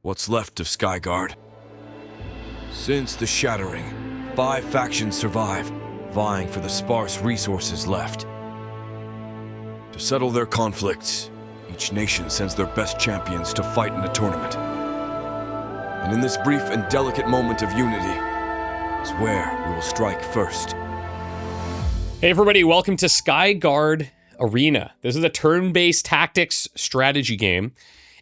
what's left of Skygard. Since the Shattering, 5 factions survive, vying for the sparse resources left. To settle their conflicts, each nation sends their best champions to fight in a tournament. And in this brief and delicate moment of unity is where we will strike first. Hey everybody, welcome to Skygard Arena. This is a turn-based tactics strategy game.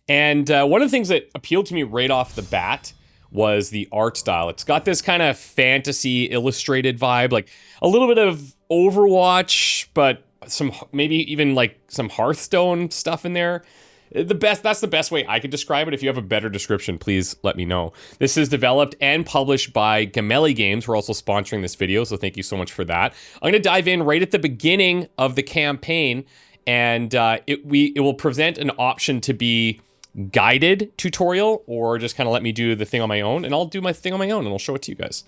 And one of the things that appealed to me right off the bat was the art style. It's got this kind of fantasy illustrated vibe, like a little bit of Overwatch, but some maybe even like some Hearthstone stuff in there. That's the best way I could describe it. If you have a better description, please let me know. This is developed and published by Gamelli Games. We're also sponsoring this video, so thank you so much for that. I'm going to dive in right at the beginning of the campaign, and it will present an option to be guided tutorial, or just kind of let me do the thing on my own, and I'll do my thing on my own, and I'll show it to you guys.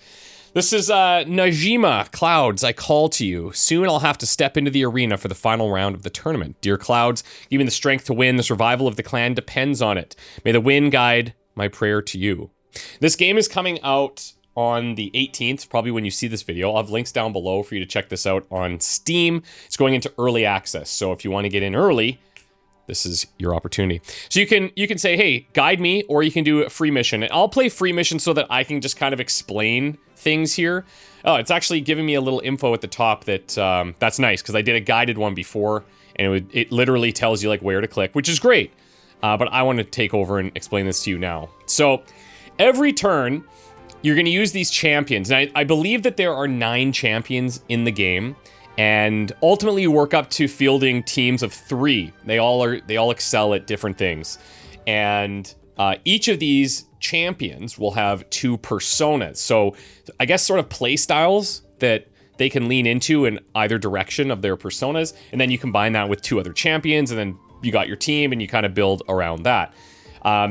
This is Najima, Clouds, I call to you. Soon I'll have to step into the arena for the final round of the tournament. Dear Clouds, give me the strength to win. The survival of the clan depends on it. May the win guide my prayer to you. This game is coming out on the 18th, probably when you see this video. I'll have links down below for you to check this out on Steam. It's going into early access, so if you want to get in early, this is your opportunity. So you can say, hey, guide me, or you can do a free mission. And I'll play free mission so that I can just kind of explain things here. Oh, it's actually giving me a little info at the top that that's nice, because I did a guided one before, and it literally tells you like where to click, which is great. But I want to take over and explain this to you now. So every turn, you're going to use these champions. And I believe that there are 9 champions in the game. And ultimately you work up to fielding teams of 3. They all excel at different things. And each of these champions will have 2 personas. So I guess sort of play styles that they can lean into in either direction of their personas. And then you combine that with 2 other champions, and then you got your team and you kind of build around that.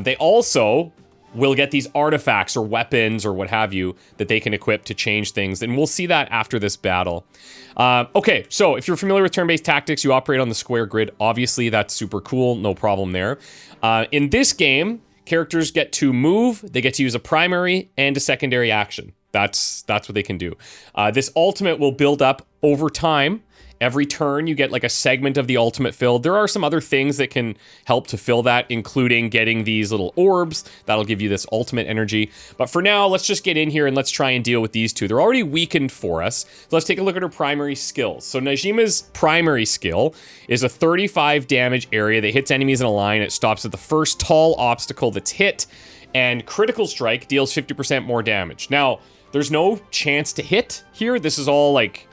They also will get these artifacts or weapons or what have you that they can equip to change things. And we'll see that after this battle. Okay, so if you're familiar with turn-based tactics, you operate on the square grid. Obviously, that's super cool. No problem there. In this game, characters get to move. They get to use a primary and a secondary action. That's what they can do. This ultimate will build up over time. Every turn, you get like a segment of the ultimate filled. There are some other things that can help to fill that, including getting these little orbs. That'll give you this ultimate energy. But for now, let's just get in here and let's try and deal with these 2. They're already weakened for us. So let's take a look at her primary skills. So Najima's primary skill is a 35 damage area that hits enemies in a line. It stops at the first tall obstacle that's hit. And critical strike deals 50% more damage. Now, there's no chance to hit here. This is all like...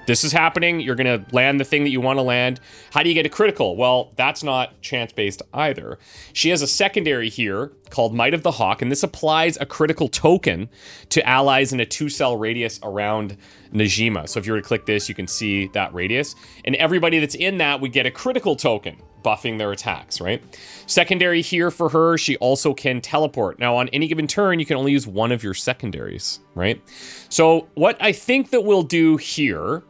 this is happening, you're gonna land the thing that you want to land. How do you get a critical? Well, that's not chance-based either. She has a secondary here called Might of the Hawk, and this applies a critical token to allies in a 2-cell radius around Najima. So if you were to click this, you can see that radius. And everybody that's in that would get a critical token, buffing their attacks, right? Secondary here for her, she also can teleport. Now, on any given turn, you can only use one of your secondaries, right? So what I think that we'll do here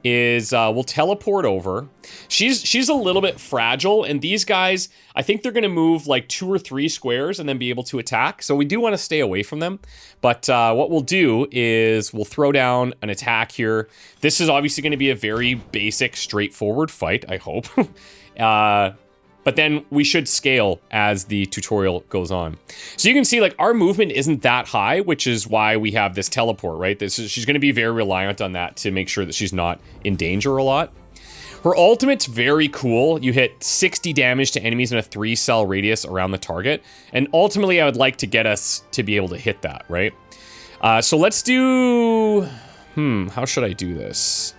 is we'll teleport over. She's a little bit fragile, and these guys, I think they're going to move like 2 or 3 squares and then be able to attack. So we do want to stay away from them. But what we'll do is we'll throw down an attack here. This is obviously going to be a very basic, straightforward fight, I hope. But then we should scale as the tutorial goes on. So you can see like our movement isn't that high, which is why we have this teleport, right? She's going to be very reliant on that to make sure that she's not in danger a lot. Her ultimate's very cool. You hit 60 damage to enemies in a 3-cell radius around the target. And ultimately, I would like to get us to be able to hit that, right? So let's do... how should I do this?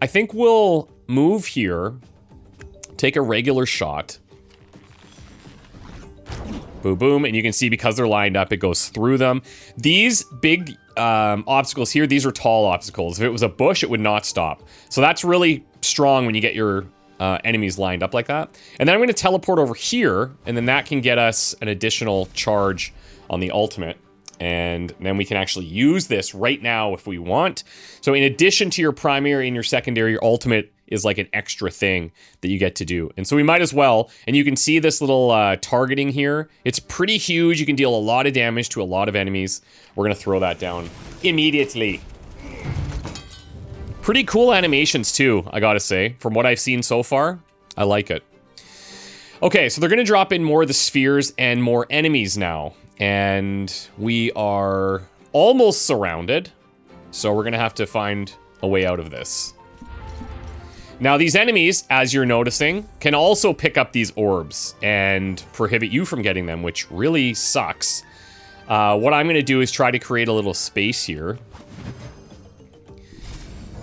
I think we'll move here. Take a regular shot. Boom, boom. And you can see because they're lined up, it goes through them. These big obstacles here, these are tall obstacles. If it was a bush, it would not stop. So that's really strong when you get your enemies lined up like that. And then I'm going to teleport over here, and then that can get us an additional charge on the ultimate. And then we can actually use this right now if we want. So in addition to your primary and your secondary, your ultimate is like an extra thing that you get to do. And so we might as well, and you can see this little targeting here. It's pretty huge. You can deal a lot of damage to a lot of enemies. We're gonna throw that down immediately. Pretty cool animations too, I gotta say. From what I've seen so far, I like it. Okay, so they're gonna drop in more of the spheres and more enemies now. And we are almost surrounded. So we're gonna have to find a way out of this. Now these enemies, as you're noticing, can also pick up these orbs and prohibit you from getting them, which really sucks. What I'm gonna do is try to create a little space here.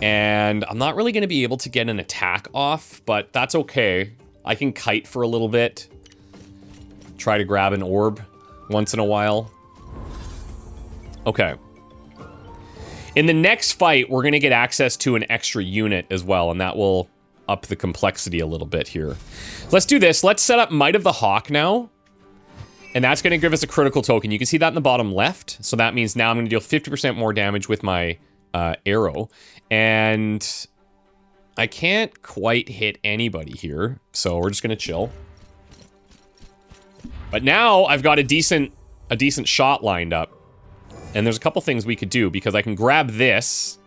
And I'm not really going to be able to get an attack off, but that's okay. I can kite for a little bit. Try to grab an orb once in a while. Okay. In the next fight, we're going to get access to an extra unit as well, and that will up the complexity a little bit here. Let's do this. Let's set up Might of the Hawk now. And that's going to give us a critical token. You can see that in the bottom left. So that means now I'm going to deal 50% more damage with my arrow. And I can't quite hit anybody here, so we're just gonna chill. But now I've got a decent shot lined up, and there's a couple things we could do because I can grab this.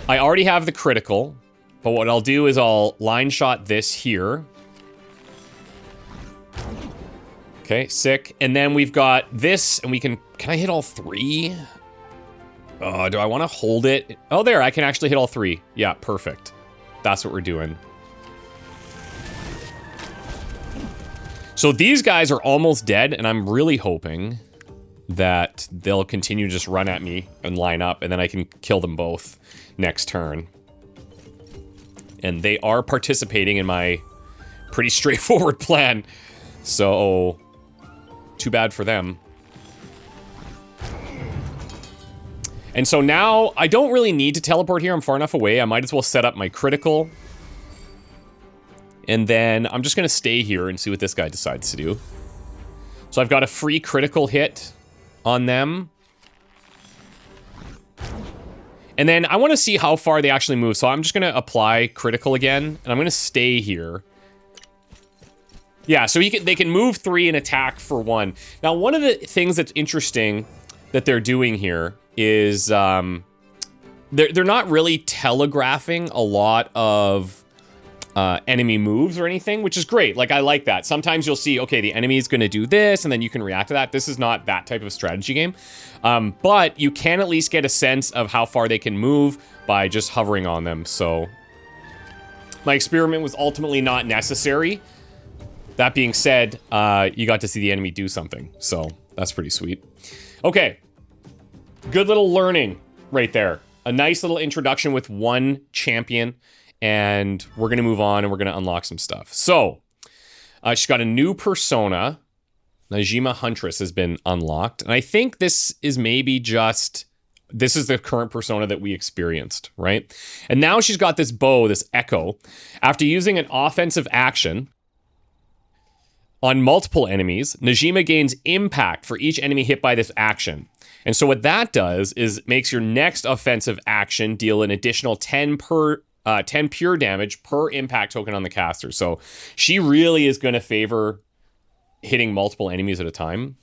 I already have the critical, but what I'll do is I'll line shot this here. Okay, sick. And then we've got this, and we can I hit all three? Do I want to hold it? Oh, there, I can actually hit all three. Yeah, perfect. That's what we're doing. So these guys are almost dead, and I'm really hoping that they'll continue to just run at me and line up, and then I can kill them both next turn. And they are participating in my pretty straightforward plan. So, too bad for them. And so now, I don't really need to teleport here. I'm far enough away. I might as well set up my critical. And then I'm just going to stay here and see what this guy decides to do. So I've got a free critical hit on them. And then I want to see how far they actually move. So I'm just going to apply critical again. And I'm going to stay here. Yeah, so they can move 3 and attack for 1. Now, one of the things that's interesting that they're doing here is they're not really telegraphing a lot of enemy moves or anything, which is great. Like, I like that. Sometimes you'll see, okay, the enemy is going to do this, and then you can react to that. This is not that type of strategy game. But you can at least get a sense of how far they can move by just hovering on them. So my experiment was ultimately not necessary. That being said, you got to see the enemy do something. So that's pretty sweet. Okay. Good little learning right there. A nice little introduction with one champion. And we're going to move on and we're going to unlock some stuff. So, she's got a new persona. Najima Huntress has been unlocked. And I think this is maybe just... This is the current persona that we experienced, right? And now she's got this bow, this echo. After using an offensive action on multiple enemies, Najima gains impact for each enemy hit by this action. And so what that does is makes your next offensive action deal an additional 10 pure damage per impact token on the caster. So she really is going to favor hitting multiple enemies at a time.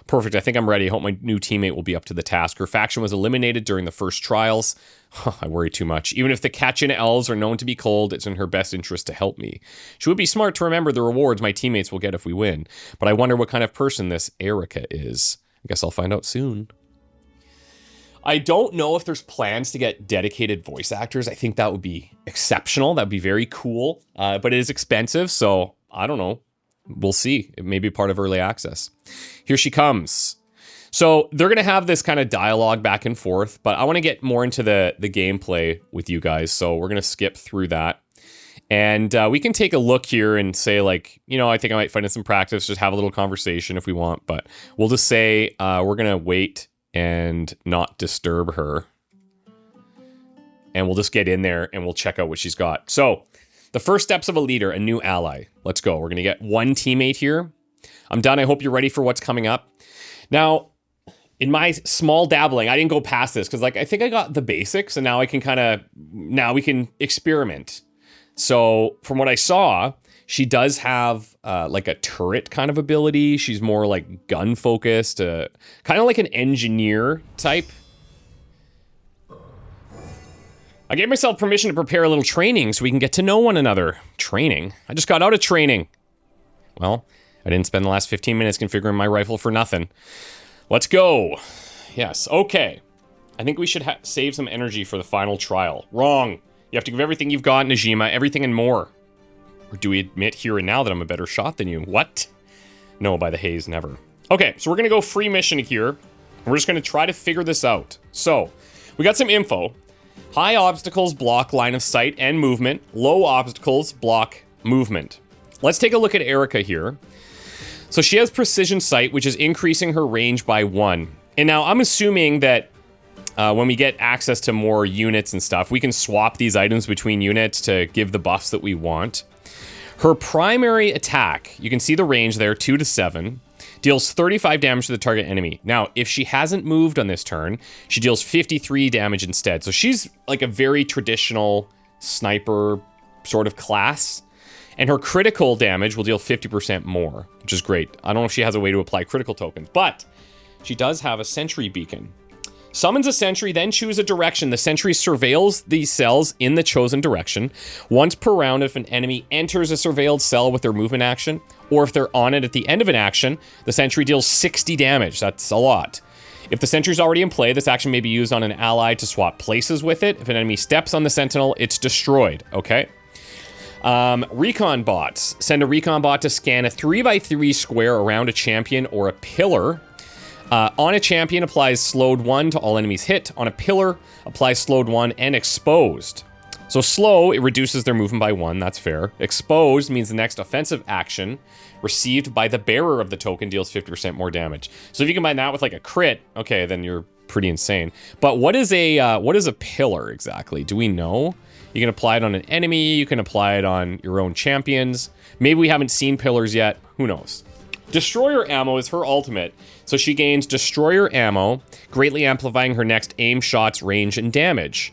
Perfect. I think I'm ready. I hope my new teammate will be up to the task. Her faction was eliminated during the first trials. I worry too much. Even if the Kachin elves are known to be cold, it's in her best interest to help me. She would be smart to remember the rewards my teammates will get if we win. But I wonder what kind of person this Erica is. I guess I'll find out soon. I don't know if there's plans to get dedicated voice actors. I think that would be exceptional. That would be very cool. But it is expensive, so I don't know. We'll see. It may be part of early access. Here she comes. So they're going to have this kind of dialogue back and forth, but I want to get more into the gameplay with you guys. So we're going to skip through that. And we can take a look here and say, like, you know, I think I might find in some practice, just have a little conversation if we want. But we'll just say we're going to wait and not disturb her. And we'll just get in there and we'll check out what she's got. So, the first steps of a leader, a new ally. Let's go. We're going to get one teammate here. I'm done. I hope you're ready for what's coming up. Now, in my small dabbling, I didn't go past this because like I think I got the basics, and now I can now we can experiment. So from what I saw, she does have like a turret kind of ability. She's more like gun focused, kind of like an engineer type. I gave myself permission to prepare a little training so we can get to know one another. Training? I just got out of training. Well, I didn't spend the last 15 minutes configuring my rifle for nothing. Let's go. Yes, okay. I think we should save some energy for the final trial. Wrong. You have to give everything you've got, Najima, everything and more. Or do we admit here and now that I'm a better shot than you? What? No, by the haze, never. Okay, so we're gonna go free mission here. And we're just gonna try to figure this out. So, we got some info. High obstacles block line of sight and movement. Low obstacles block movement. Let's take a look at Erica here. So she has precision sight, which is increasing her range by 1. And now I'm assuming that when we get access to more units and stuff, we can swap these items between units to give the buffs that we want. Her primary attack, you can see the range there, 2 to 7, deals 35 damage to the target enemy. Now, if she hasn't moved on this turn, she deals 53 damage instead. So she's like a very traditional sniper sort of class. And her critical damage will deal 50% more, which is great. I don't know if she has a way to apply critical tokens, but she does have a sentry beacon. Summons a sentry, then choose a direction. The sentry surveils these cells in the chosen direction. Once per round, if an enemy enters a surveilled cell with their movement action, or if they're on it at the end of an action, the sentry deals 60 damage. That's a lot. If the sentry's already in play, this action may be used on an ally to swap places with it. If an enemy steps on the sentinel, it's destroyed, okay? Recon bots. Send a recon bot to scan a 3x3 square around a champion or a pillar. On a champion, applies slowed 1 to all enemies hit. On a pillar, applies slowed 1 and exposed. So slow, it reduces their movement by 1, that's fair. Exposed means the next offensive action received by the bearer of the token deals 50% more damage. So if you combine that with like a crit, okay, then you're pretty insane. But what is a pillar exactly? Do we know? You can apply it on an enemy, you can apply it on your own champions. Maybe we haven't seen pillars yet, who knows? Destroyer ammo is her ultimate, so she gains destroyer ammo, greatly amplifying her next aim shot's range and damage.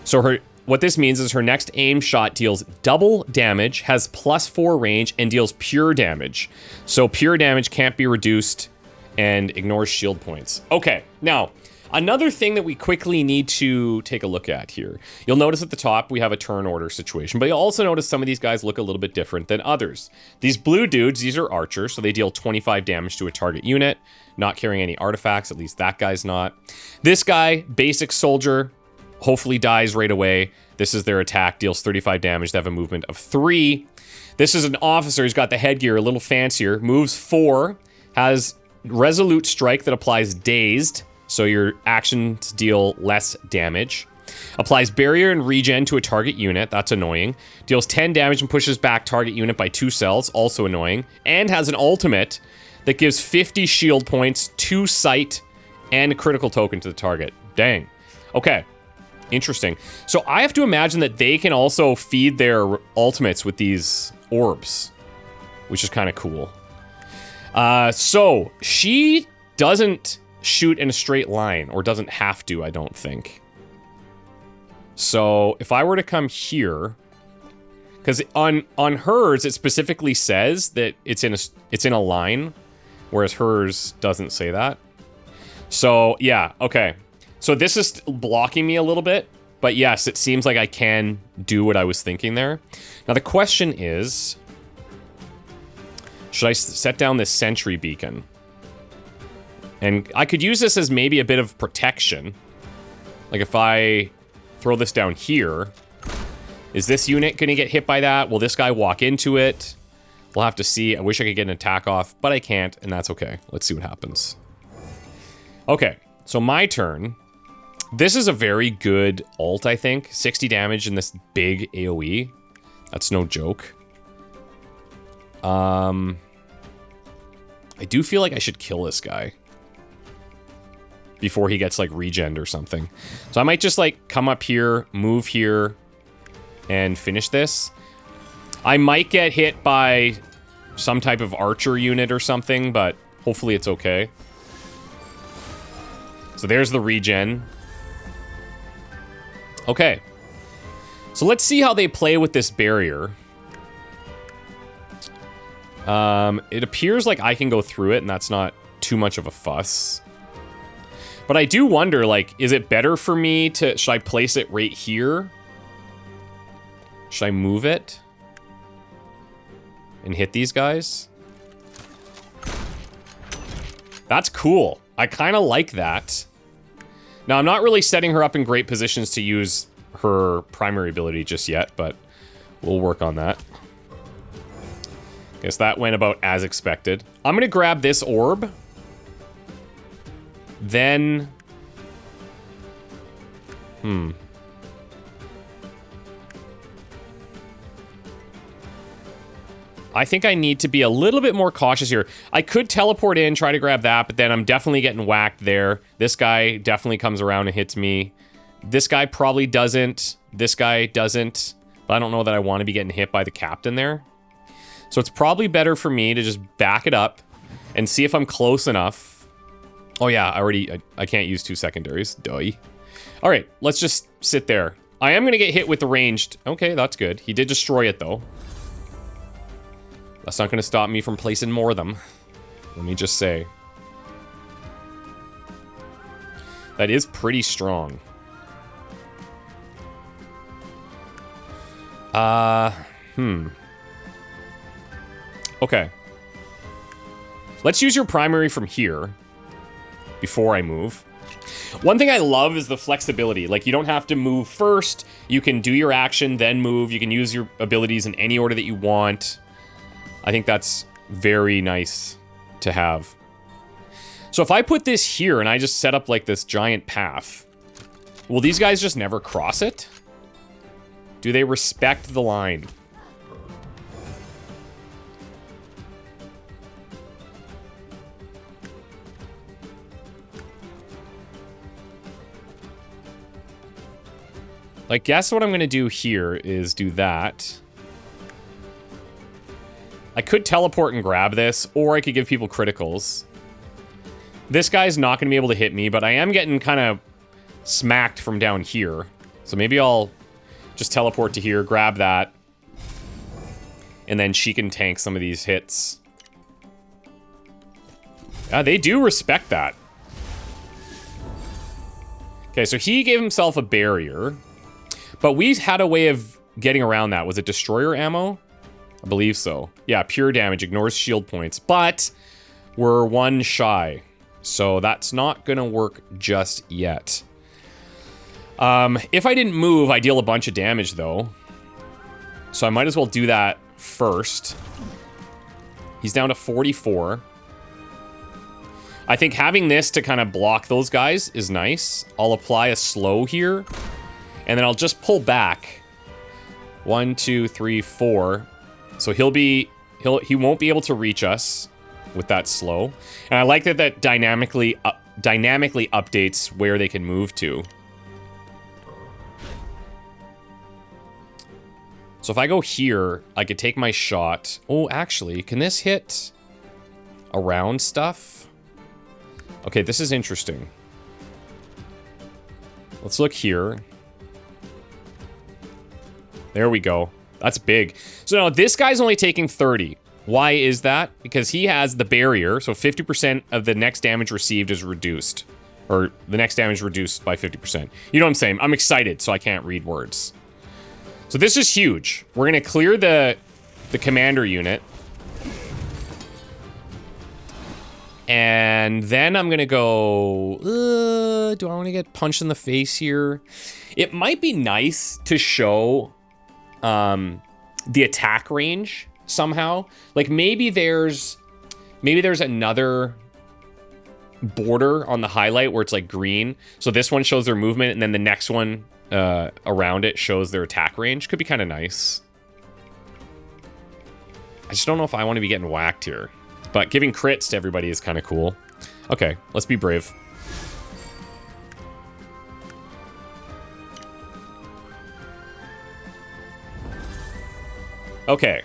So what this means is her next aim shot deals double damage, has +4 range, and deals pure damage. So pure damage can't be reduced and ignores shield points. Okay, now, another thing that we quickly need to take a look at here. You'll notice at the top we have a turn order situation, but you'll also notice some of these guys look a little bit different than others. These blue dudes, these are archers, so they deal 25 damage to a target unit, not carrying any artifacts, at least that guy's not. This guy, basic soldier, hopefully dies right away. This is their attack, deals 35 damage, they have a movement of 3. This is an officer, he's got the headgear a little fancier, moves 4, has resolute strike that applies dazed, so your actions deal less damage. Applies barrier and regen to a target unit, that's annoying. Deals 10 damage and pushes back target unit by 2 cells, also annoying. And has an ultimate that gives 50 shield points, 2 sight, and a critical token to the target. Dang. Okay, interesting. So I have to imagine that they can also feed their ultimates with these orbs, which is kind of cool. So she doesn't shoot in a straight line, or doesn't have to, I don't think. So if I were to come here, because on hers it specifically says that it's in a line, whereas hers doesn't say that. So yeah, okay. So this is blocking me a little bit, but yes, it seems like I can do what I was thinking there. Now the question is, should I set down this sentry beacon? And I could use this as maybe a bit of protection. Like if I throw this down here, is this unit gonna get hit by that? Will this guy walk into it? We'll have to see. I wish I could get an attack off, but I can't, and that's okay. Let's see what happens. Okay, so my turn. This is a very good ult, I think. 60 damage in this big AoE. That's no joke. I do feel like I should kill this guy before he gets like regen or something. So I might just like come up here, move here, and finish this. I might get hit by some type of archer unit or something, but hopefully it's okay. So there's the regen. Okay. So let's see how they play with this barrier. It appears like I can go through it, and that's not too much of a fuss. But I do wonder, like, is it better for me to... Should I place it right here? Should I move it? And hit these guys? That's cool. I kind of like that. Now, I'm not really setting her up in great positions to use her primary ability just yet, but we'll work on that. Guess that went about as expected. I'm gonna grab this orb. Then... I think I need to be a little bit more cautious here. I could teleport in, try to grab that, but then I'm definitely getting whacked there. This guy definitely comes around and hits me. This guy probably doesn't. This guy doesn't. But I don't know that I want to be getting hit by the captain there. So it's probably better for me to just back it up and see if I'm close enough. Oh yeah, I can't use 2 secondaries. Duh. All right, let's just sit there. I am going to get hit with the ranged. Okay, that's good. He did destroy it though. That's not going to stop me from placing more of them. Let me just say. That is pretty strong. Okay. Let's use your primary from here before I move. One thing I love is the flexibility. Like, you don't have to move first. You can do your action, then move. You can use your abilities in any order that you want. I think that's very nice to have. So if I put this here and I just set up like this giant path, will these guys just never cross it? Do they respect the line? I guess what I'm going to do here is do that. I could teleport and grab this, or I could give people criticals. This guy's not going to be able to hit me, but I am getting kind of smacked from down here. So maybe I'll just teleport to here, grab that, and then she can tank some of these hits. Yeah, they do respect that. Okay, so he gave himself a barrier, but we had a way of getting around that. Was it destroyer ammo? I believe so. Yeah, pure damage, ignores shield points, but we're 1 shy. So that's not gonna work just yet. If I didn't move, I deal a bunch of damage though. So I might as well do that first. He's down to 44. I think having this to kind of block those guys is nice. I'll apply a slow here, and then I'll just pull back. 1, 2, 3, 4. So he won't be able to reach us with that slow. And I like that dynamically updates where they can move to. So if I go here, I could take my shot. Oh, actually, can this hit around stuff? Okay, this is interesting. Let's look here. There we go. That's big. So now this guy's only taking 30. Why is that? Because he has the barrier, so 50% of the next damage received is reduced. Or the next damage reduced by 50%. You know what I'm saying? I'm excited, so I can't read words. So this is huge. We're gonna clear the commander unit. And then I'm gonna go, do I wanna get punched in the face here? It might be nice to show the attack range somehow. Like maybe there's another border on the highlight where it's like green. So this one shows their movement, and then the next one around it shows their attack range. Could be kind of nice. I just don't know if I want to be getting whacked here. But giving crits to everybody is kind of cool. Okay, let's be brave. Okay.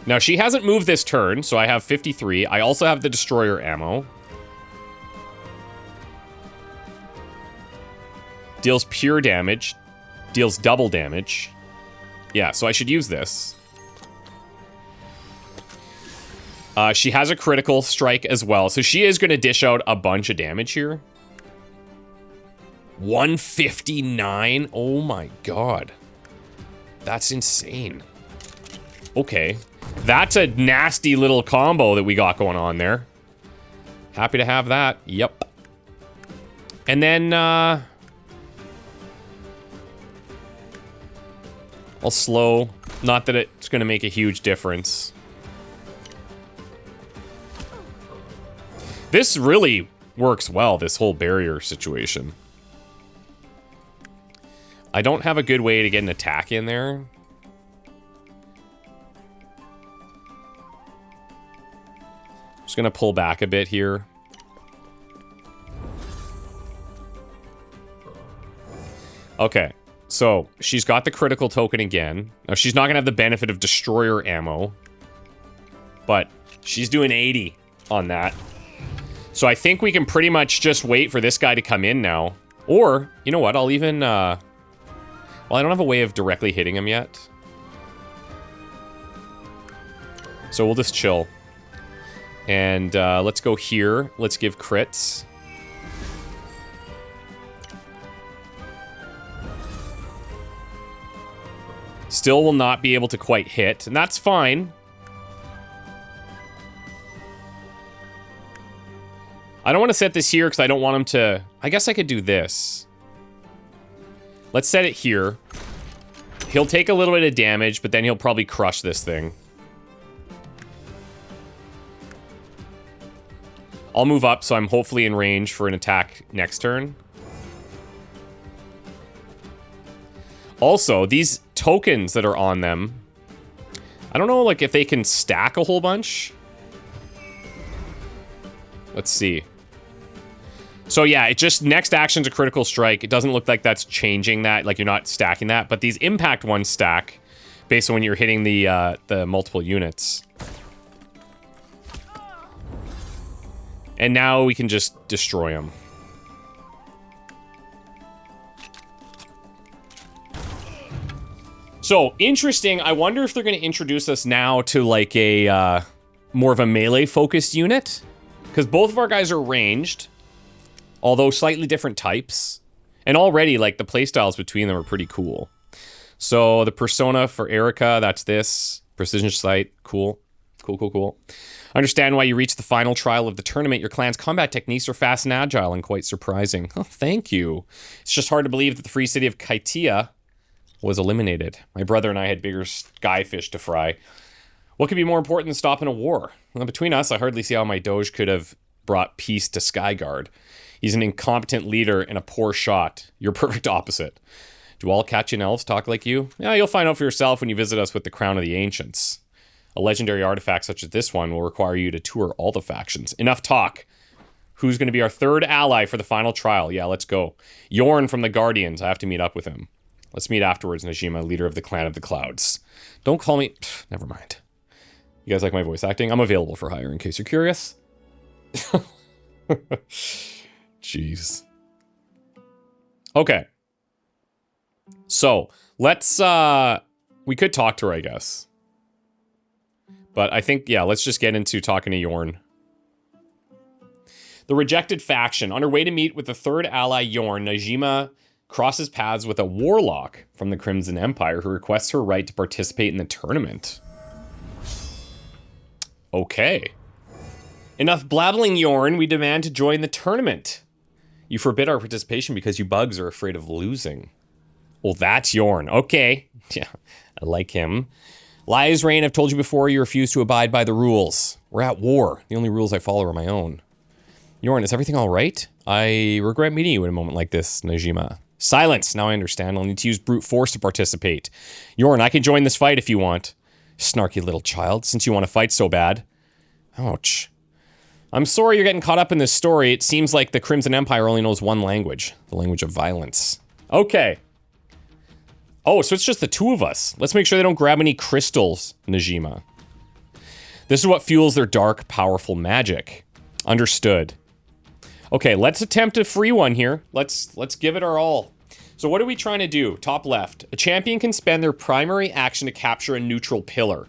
Now, she hasn't moved this turn, so I have 53. I also have the destroyer ammo. Deals pure damage. Deals double damage. Yeah, so I should use this. She has a critical strike as well, so she is going to dish out a bunch of damage here. 159? Oh my god. That's insane. Okay. That's a nasty little combo that we got going on there. Happy to have that. Yep. And then, I'll slow. Not that it's going to make a huge difference. This really works well, this whole barrier situation. I don't have a good way to get an attack in there. Just gonna pull back a bit here. Okay, so she's got the critical token again. Now she's not gonna have the benefit of destroyer ammo, but she's doing 80 on that. So I think we can pretty much just wait for this guy to come in now. Or, you know what, I'll even, well, I don't have a way of directly hitting him yet. So we'll just chill. And let's go here. Let's give crits. Still will not be able to quite hit, and that's fine. I don't want to set this here because I don't want him to... I guess I could do this. Let's set it here. He'll take a little bit of damage, but then he'll probably crush this thing. I'll move up, so I'm hopefully in range for an attack next turn. Also, these tokens that are on them... I don't know, like, if they can stack a whole bunch. Let's see. So yeah, it just, next action's a critical strike. It doesn't look like that's changing that, like you're not stacking that, but these impact ones stack based on when you're hitting the multiple units. And now we can just destroy them. So, interesting. I wonder if they're going to introduce us now to like a more of a melee-focused unit. Because both of our guys are ranged. Although slightly different types. And already, like, the playstyles between them are pretty cool. So, the persona for Erica, that's this. Precision sight, cool. Cool. Understand why you reached the final trial of the tournament. Your clan's combat techniques are fast and agile and quite surprising. Oh, thank you. It's just hard to believe that the free city of Kaitia was eliminated. My brother and I had bigger skyfish to fry. What could be more important than stopping a war? Well, between us, I hardly see how my doge could have brought peace to Skygard. He's an incompetent leader and a poor shot. You're perfect opposite. Do all Katyan elves talk like you? Yeah, you'll find out for yourself when you visit us with the Crown of the Ancients. A legendary artifact such as this one will require you to tour all the factions. Enough talk. Who's going to be our third ally for the final trial? Yeah, let's go. Yorn from the Guardians. I have to meet up with him. Let's meet afterwards, Najima, leader of the Clan of the Clouds. Don't call me... Pff, never mind. You guys like my voice acting? I'm available for hire in case you're curious. Jeez. Okay. So, let's, we could talk to her, I guess. But I think, yeah, let's just get into talking to Yorn. The rejected faction. On her way to meet with the third ally, Yorn, Najima crosses paths with a warlock from the Crimson Empire who requests her right to participate in the tournament. Okay. Enough blabbling, Yorn. We demand to join the tournament. You forbid our participation because you bugs are afraid of losing. Well, that's Yorn. Okay. Yeah, I like him. Lies, Rain, I've told you before you refuse to abide by the rules. We're at war. The only rules I follow are my own. Yorn, is everything all right? I regret meeting you in a moment like this, Najima. Silence. Now I understand. I'll need to use brute force to participate. Yorn, I can join this fight if you want. Snarky little child, since you want to fight so bad. Ouch. I'm sorry you're getting caught up in this story. It seems like the Crimson Empire only knows one language. The language of violence. Okay. Oh, so it's just the two of us. Let's make sure they don't grab any crystals, Najima. This is what fuels their dark, powerful magic. Understood. Okay, let's attempt a free one here. Let's give it our all. So what are we trying to do? Top left. A champion can spend their primary action to capture a neutral pillar.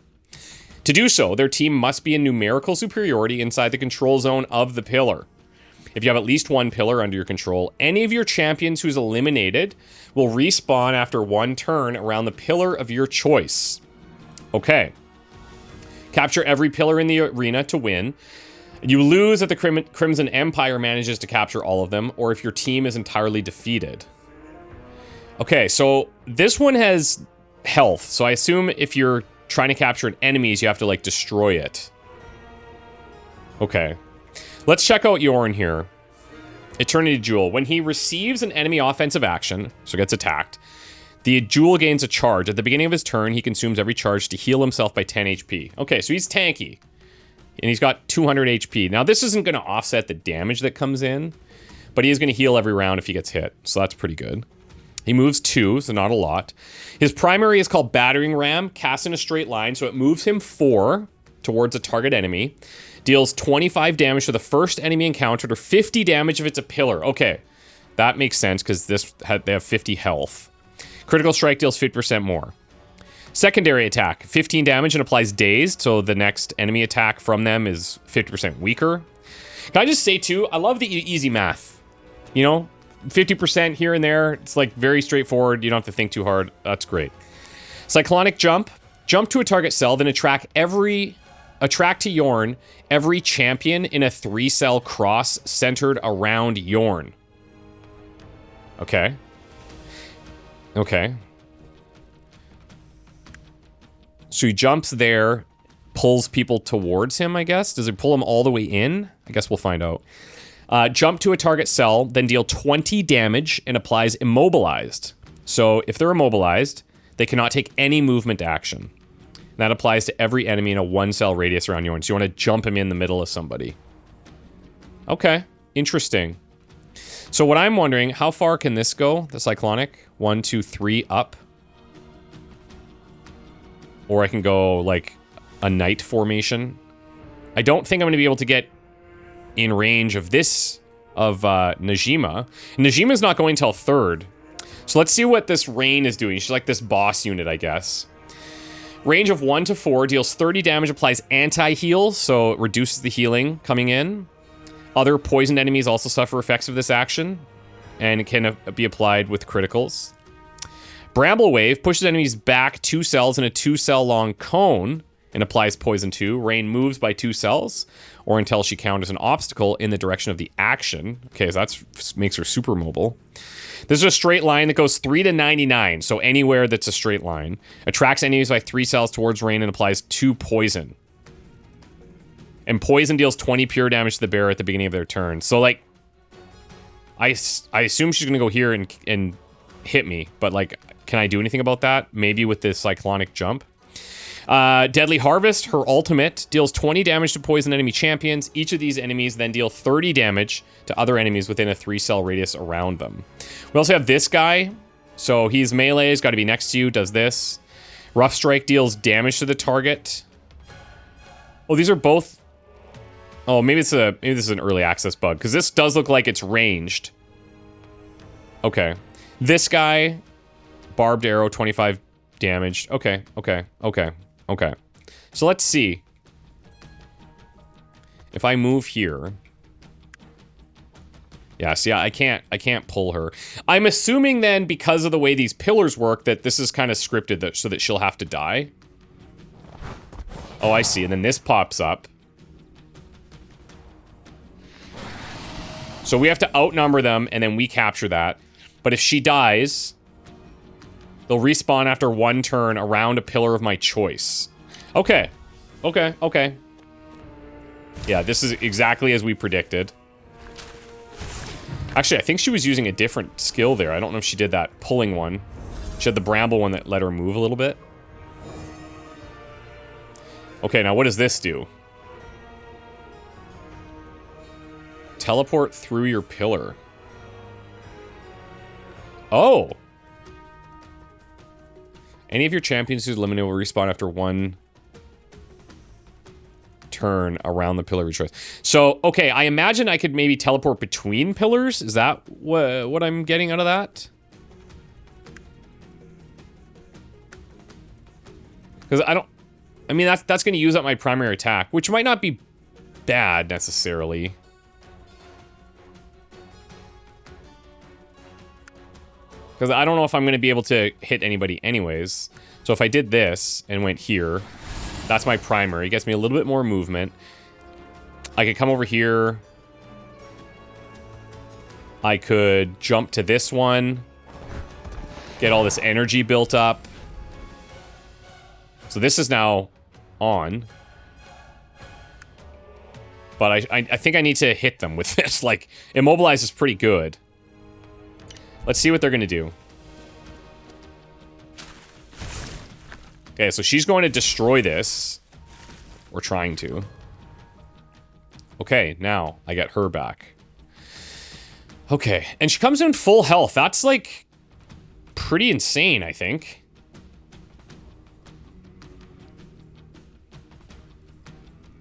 To do so, their team must be in numerical superiority inside the control zone of the pillar. If you have at least one pillar under your control, any of your champions who's eliminated will respawn after one turn around the pillar of your choice. Okay. Capture every pillar in the arena to win. You lose if the Crimson Empire manages to capture all of them, or if your team is entirely defeated. Okay, so this one has health. So I assume if you're trying to capture an enemies, you have to, like, destroy it. Okay. Let's check out Yorn here. Eternity Jewel. When he receives an enemy offensive action, so gets attacked, the Jewel gains a charge. At the beginning of his turn, he consumes every charge to heal himself by 10 HP. Okay, so he's tanky. And he's got 200 HP. Now, this isn't going to offset the damage that comes in, but he is going to heal every round if he gets hit. So that's pretty good. He moves 2, so not a lot. His primary is called Battering Ram, cast in a straight line, so it moves him 4 towards a target enemy. Deals 25 damage to the first enemy encountered, or 50 damage if it's a pillar. Okay, that makes sense, because they have 50 health. Critical Strike deals 50% more. Secondary attack, 15 damage and applies dazed, so the next enemy attack from them is 50% weaker. Can I just say, too, I love the easy math. You know, 50% here and there. It's, like, very straightforward. You don't have to think too hard. That's great. Cyclonic Jump. Jump to a target cell, then attract to Yorn every champion in a 3-cell cross centered around Yorn. Okay. Okay. So he jumps there, pulls people towards him, I guess. Does it pull him all the way in? I guess we'll find out. Jump to a target cell, then deal 20 damage and applies Immobilized. So if they're immobilized, they cannot take any movement action. That applies to every enemy in a 1-cell radius around Yorn. So you want to jump him in the middle of somebody. Okay, interesting. So what I'm wondering, how far can this go? The Cyclonic? 1, 2, 3, up. Or I can go, like, a knight formation. I don't think I'm going to be able to get in range of this, of Najima. Najima's not going till 3rd. So let's see what this Rain is doing. She's like this boss unit, I guess. Range of 1 to 4, deals 30 damage, applies anti-heal, so it reduces the healing coming in. Other poisoned enemies also suffer effects of this action, and it can be applied with criticals. Bramble Wave pushes enemies back 2 cells in a 2-cell long cone and applies poison 2. Rain moves by 2 cells, or until she counters an obstacle in the direction of the action. Okay, so that makes her super mobile. This is a straight line that goes 3 to 99, so anywhere that's a straight line. Attracts enemies by 3 cells towards Rain and applies 2 poison. And poison deals 20 pure damage to the bearer at the beginning of their turn. So, like, I assume she's going to go here and hit me, but, like, can I do anything about that? Maybe with this Cyclonic Jump. Deadly Harvest, her ultimate, deals 20 damage to poison enemy champions. Each of these enemies then deal 30 damage to other enemies within a 3-cell radius around them. We also have this guy. So he's melee, he's got to be next to you, does this. Rough Strike deals damage to the target. Oh, these are both... Oh, maybe this is an early access bug, because this does look like it's ranged. Okay. This guy, Barbed Arrow, 25 damage. Okay. So let's see. If I move here... Yeah, see, I can't pull her. I'm assuming then, because of the way these pillars work, that this is kind of scripted so that she'll have to die. Oh, I see. And then this pops up. So we have to outnumber them, and then we capture that. But if she dies, they'll respawn after 1 turn around a pillar of my choice. Okay. Yeah, this is exactly as we predicted. Actually, I think she was using a different skill there. I don't know if she did that pulling one. She had the bramble one that let her move a little bit. Okay, now what does this do? Teleport through your pillar. Oh! Any of your champions who's eliminated will respawn after 1 turn around the pillar of your choice. So, okay, I imagine I could maybe teleport between pillars. Is that what I'm getting out of that? Because I mean, that's going to use up my primary attack, which might not be bad necessarily. Because I don't know if I'm going to be able to hit anybody anyways. So if I did this and went here, that's my primary. It gets me a little bit more movement. I could come over here. I could jump to this one. Get all this energy built up. So this is now on. But I think I need to hit them with this. Like, immobilize is pretty good. Let's see what they're going to do. Okay, so she's going to destroy this. We're trying to. Okay, now I get her back. Okay, and she comes in full health. That's, like, pretty insane, I think.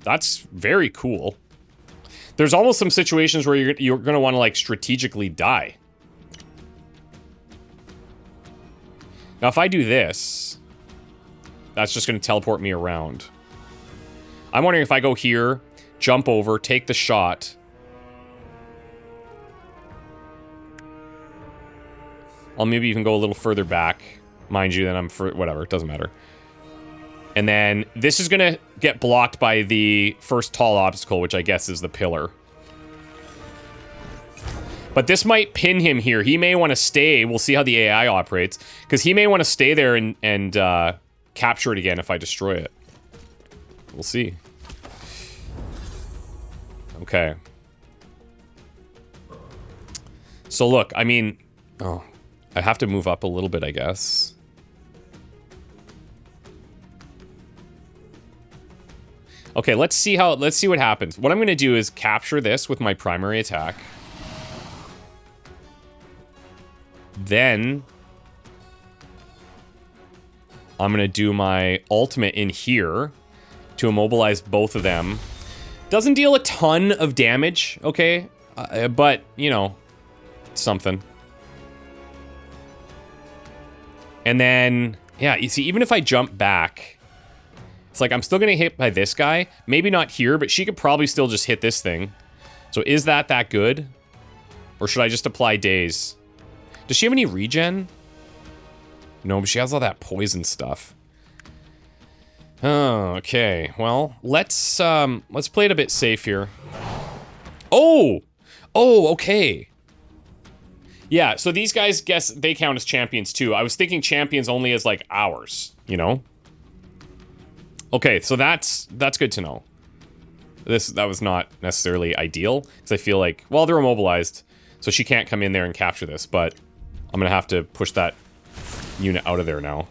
That's very cool. There's almost some situations where you're going to want to, like, strategically die. Now, if I do this, that's just going to teleport me around. I'm wondering if I go here, jump over, take the shot. I'll maybe even go a little further back. Mind you, then I'm for whatever, it doesn't matter. And then this is going to get blocked by the first tall obstacle, which I guess is the pillar. But this might pin him here. He may want to stay. We'll see how the AI operates. Because he may want to stay there and capture it again if I destroy it. We'll see. Okay. So look, I mean... Oh, I have to move up a little bit, I guess. Okay, let's see what happens. What I'm going to do is capture this with my primary attack. Then I'm going to do my ultimate in here to immobilize both of them. Doesn't deal a ton of damage, okay? But, you know, something. And then, yeah, you see, even if I jump back, it's like I'm still going to hit by this guy. Maybe not here, but she could probably still just hit this thing. So is that good? Or should I just apply daze? Does she have any regen? No, but she has all that poison stuff. Oh, okay. Well, let's play it a bit safe here. Oh! Oh, okay. Yeah, so these guys, guess they count as champions too. I was thinking champions only as like ours, you know? Okay, so that's good to know. That was not necessarily ideal, because I feel like, well, they're immobilized, so she can't come in there and capture this, but I'm gonna have to push that unit out of there now.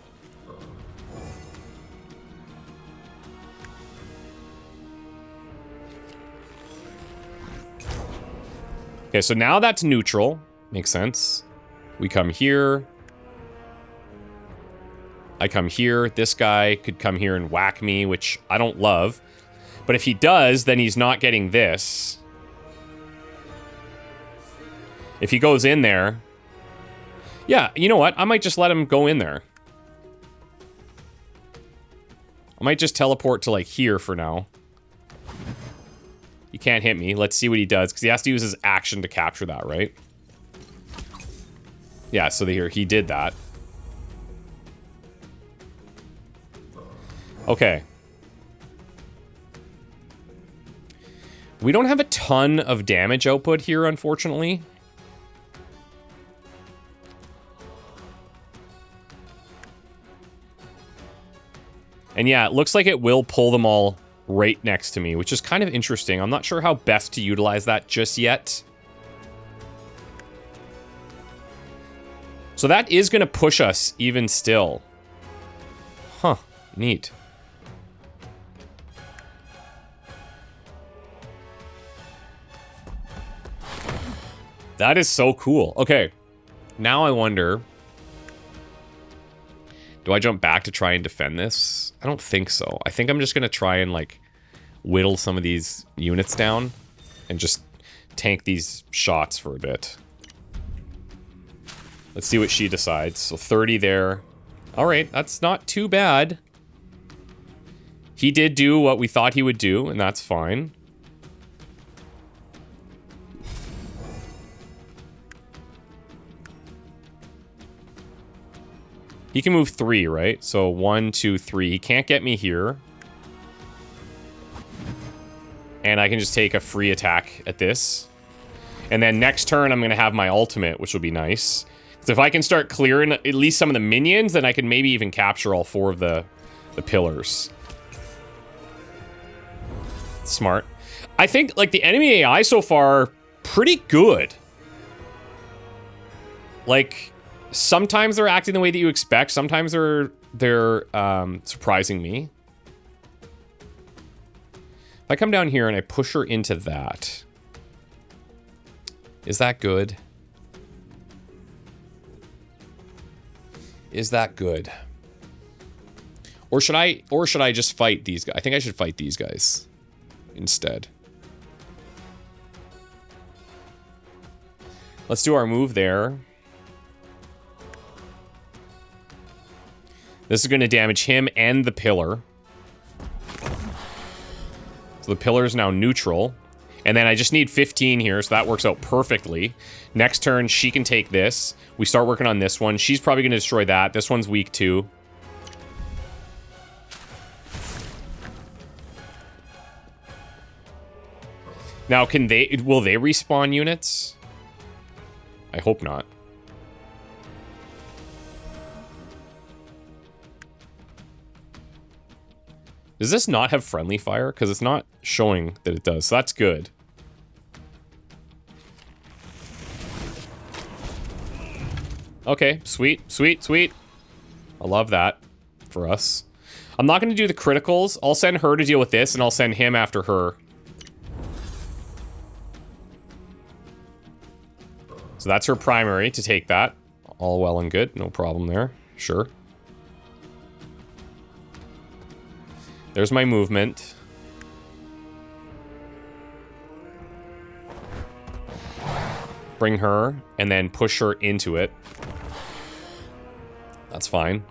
Okay, so now that's neutral. Makes sense. We come here. I come here. This guy could come here and whack me, which I don't love. But if he does, then he's not getting this. If he goes in there... Yeah, you know what? I might just let him go in there. I might just teleport to, like, here for now. He can't hit me. Let's see what he does, because he has to use his action to capture that, right? Yeah, so here, he did that. Okay. We don't have a ton of damage output here, unfortunately. And yeah, it looks like it will pull them all right next to me, which is kind of interesting. I'm not sure how best to utilize that just yet. So that is going to push us even still. Huh, neat. That is so cool. Okay, now I wonder... Do I jump back to try and defend this? I don't think so. I think I'm just going to try and, like, whittle some of these units down and just tank these shots for a bit. Let's see what she decides. So 30 there. All right, that's not too bad. He did do what we thought he would do, and that's fine. He can move 3, right? So 1, 2, 3. He can't get me here. And I can just take a free attack at this. And then next turn, I'm going to have my ultimate, which will be nice. So if I can start clearing at least some of the minions, then I can maybe even capture all 4 of the pillars. Smart. I think, like, the enemy AI so far, pretty good. Like, sometimes they're acting the way that you expect. Sometimes they're surprising me. If I come down here and I push her into that, is that good? Is that good? Or should I just fight these guys? I think I should fight these guys instead. Let's do our move there. This is going to damage him and the pillar. So the pillar is now neutral. And then I just need 15 here, so that works out perfectly. Next turn, she can take this. We start working on this one. She's probably going to destroy that. This one's weak too. Now, will they respawn units? I hope not. Does this not have friendly fire? Because it's not showing that it does, so that's good. Okay, sweet, sweet, sweet. I love that for us. I'm not going to do the criticals. I'll send her to deal with this, and I'll send him after her. So that's her primary to take that. All well and good. No problem there. Sure. There's my movement. Bring her, and then push her into it. That's fine.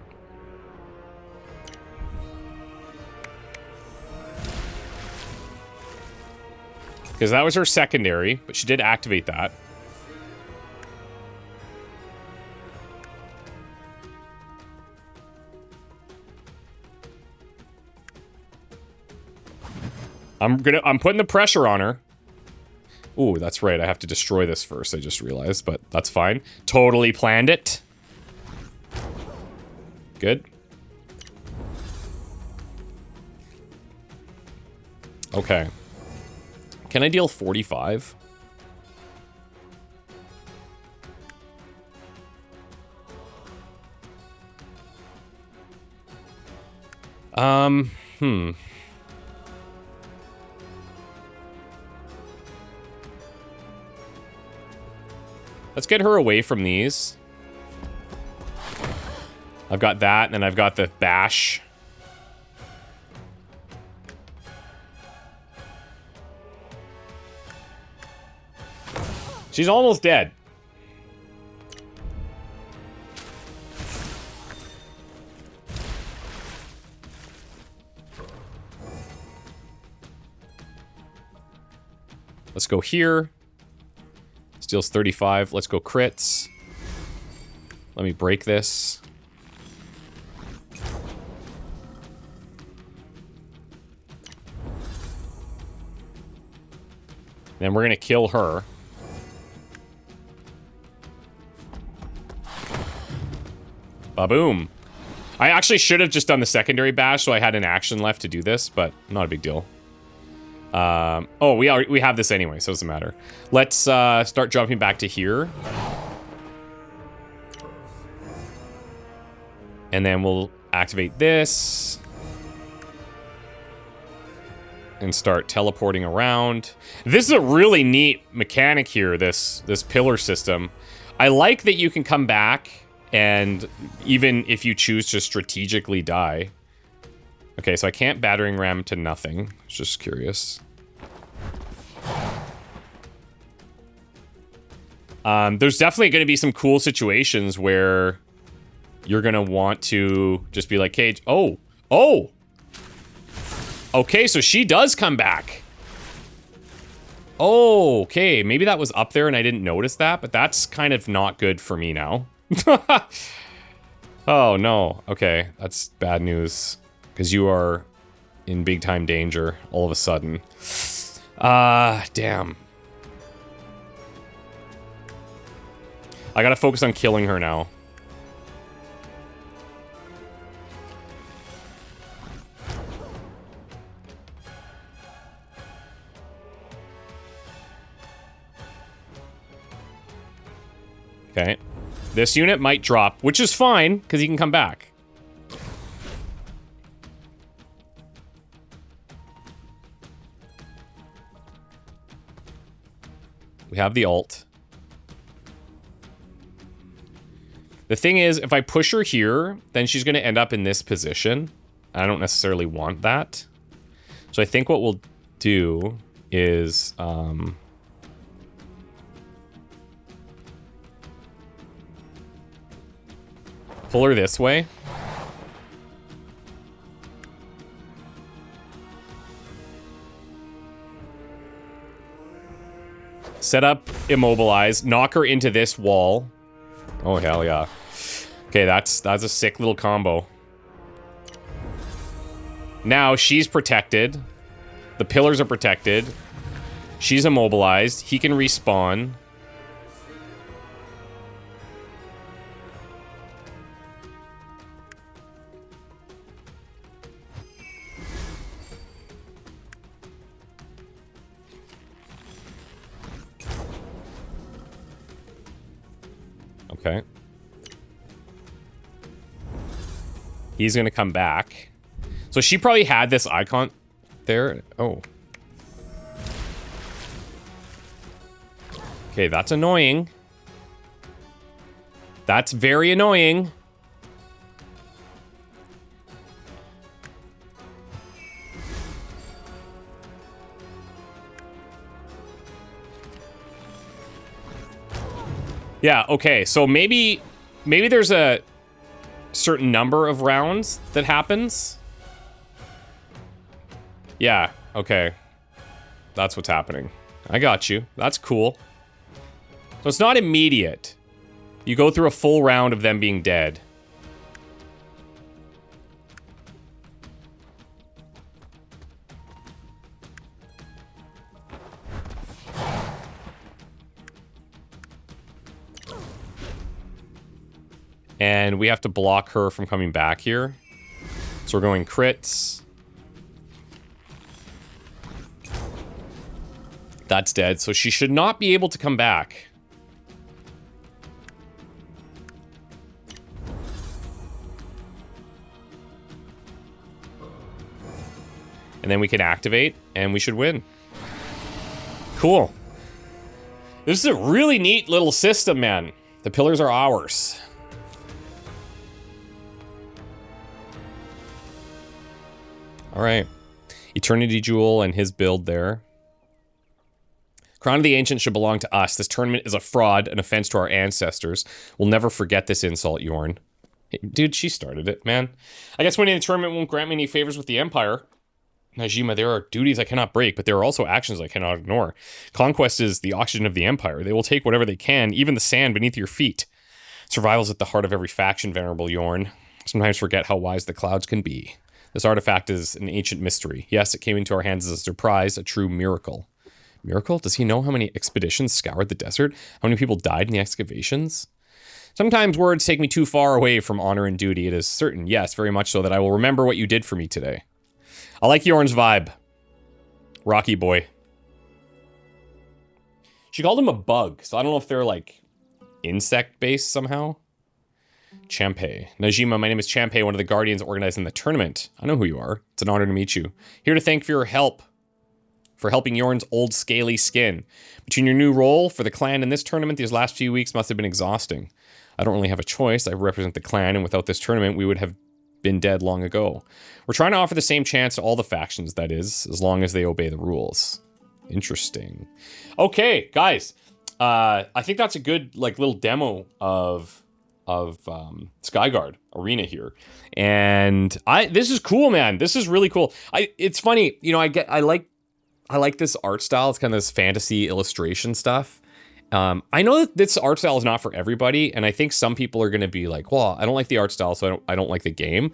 Because that was her secondary, but she did activate that. I'm putting the pressure on her. Ooh, that's right. I have to destroy this first, I just realized, but that's fine. Totally planned it. Good. Okay. Can I deal 45? Let's get her away from these. I've got that, and then I've got the bash. She's almost dead. Let's go here. Steals 35. Let's go crits. Let me break this. Then we're going to kill her. Ba-boom. I actually should have just done the secondary bash so I had an action left to do this, but not a big deal. Oh, we have this anyway, so it doesn't matter. Let's start jumping back to here. And then we'll activate this. And start teleporting around. This is a really neat mechanic here, this pillar system. I like that you can come back and even if you choose to strategically die. Okay, so I can't battering ram to nothing. Just curious. There's definitely going to be some cool situations where you're going to want to just be like, Cage, oh! Okay, so she does come back. Oh, okay. Maybe that was up there and I didn't notice that, but that's kind of not good for me now. Oh, no. Okay, that's bad news. Because you are in big time danger all of a sudden. Damn. I gotta focus on killing her now. Okay. This unit might drop, which is fine, because he can come back. We have the ult. The thing is, if I push her here, then she's going to end up in this position. I don't necessarily want that. So I think what we'll do is... pull her this way. Set up, immobilize, knock her into this wall. Oh, hell yeah. Okay, that's a sick little combo. Now she's protected. The pillars are protected. She's immobilized. He can respawn. Okay. He's gonna come back. So she probably had this icon there. Oh. Okay, that's annoying. That's very annoying. Yeah, okay, so maybe there's a certain number of rounds that happens. Yeah, okay. That's what's happening. I got you. That's cool. So it's not immediate. You go through a full round of them being dead. And we have to block her from coming back here. So we're going crits. That's dead. So she should not be able to come back. And then we can activate, and we should win. Cool. This is a really neat little system, man. The pillars are ours. All right. Eternity Jewel and his build there. Crown of the Ancient should belong to us. This tournament is a fraud, an offense to our ancestors. We'll never forget this insult, Yorn. Hey, dude, she started it, man. I guess winning the tournament won't grant me any favors with the Empire. Najima, there are duties I cannot break, but there are also actions I cannot ignore. Conquest is the oxygen of the Empire. They will take whatever they can, even the sand beneath your feet. Survival is at the heart of every faction, Venerable Yorn. Sometimes forget how wise the clouds can be. This artifact is an ancient mystery. Yes, it came into our hands as a surprise, a true miracle. Miracle? Does he know how many expeditions scoured the desert? How many people died in the excavations? Sometimes words take me too far away from honor and duty. It is certain, yes, very much so, that I will remember what you did for me today. I like Yorn's vibe. Rocky boy. She called him a bug, so I don't know if they're like insect-based somehow. Champay. Najima, my name is Champay, one of the Guardians organizing the tournament. I know who you are. It's an honor to meet you. Here to thank for your help. For helping Yorn's old scaly skin. Between your new role for the clan and this tournament, these last few weeks must have been exhausting. I don't really have a choice. I represent the clan, and without this tournament, we would have been dead long ago. We're trying to offer the same chance to all the factions, that is, as long as they obey the rules. Interesting. Okay, guys. I think that's a good, like, little demo of Skygard Arena here. And this is cool, man. This is really cool. It's funny, I like this art style. It's kind of this fantasy illustration stuff. I know that this art style is not for everybody, and I think some people are going to be like, well, I don't like the art style, so I don't like the game.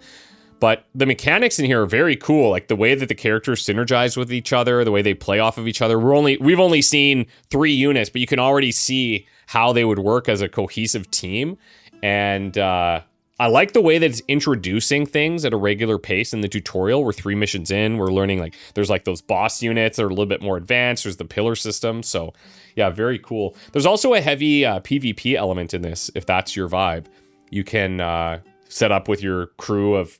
But the mechanics in here are very cool, like the way that the characters synergize with each other, the way they play off of each other. We've only seen 3 units, but you can already see how they would work as a cohesive team. And I like the way that it's introducing things at a regular pace in the tutorial. We're 3 missions in. We're learning, like, there's like those boss units that are a little bit more advanced. There's the pillar system. So yeah, very cool. There's also a heavy PvP element in this, if that's your vibe. You can set up with your crew of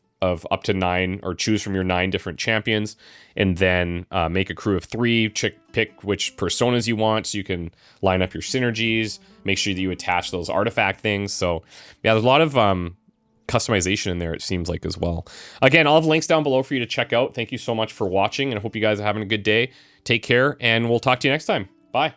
up to 9, or choose from your 9 different champions, and then make a crew of 3, pick which personas you want, so you can line up your synergies, make sure that you attach those artifact things. So yeah, there's a lot of customization in there, it seems like, as well. Again, I'll have links down below for you to check out. Thank you so much for watching, and I hope you guys are having a good day. Take care, and we'll talk to you next time. Bye.